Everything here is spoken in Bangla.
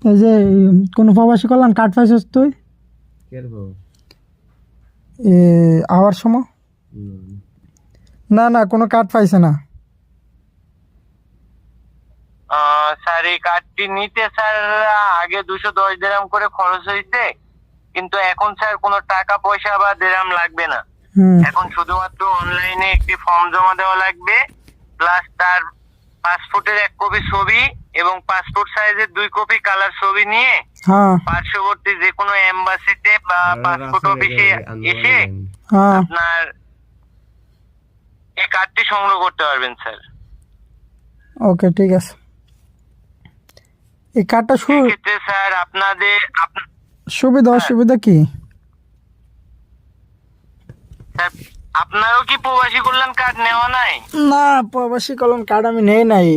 এই যে কোনো প্রবাসী কল্যাণ কার্ড পাইছিস তুই আওয়ার সময়? না না, কোনো কার্ড পাইছে না। স্যার এই কার্ডটি নিতে স্যার আগে 210 দিরহাম করে খরচ হয়েছে, কিন্তু এখন স্যার কোনো টাকা পয়সা বা দিরহাম লাগবে না। এখন শুধুমাত্র অনলাইনে একটি ফর্ম জমা দেওয়া লাগবে, প্লাস তার পাসপোর্টের 1 কপি ছবি এবং পাসপোর্ট সাইজের 2 কপি কালার ছবি নিয়ে পার্শ্ববর্তী যে কোনো এম্বাসিতে বা পাসপোর্ট অফিসে এসে আপনার এই কার্ডটি সংগ্রহ করতে পারবেন স্যার। ওকে, ঠিক আছে। এই কার্ডটা সেক্ষেত্রে স্যার আপনাদের সুবিধা অসুবিধা কি? স্যার আপনারও কি প্রবাসী কল্যাণ কার্ড নেওয়া নাই? না, প্রবাসী কল্যাণ কার্ড আমি নেই নাই।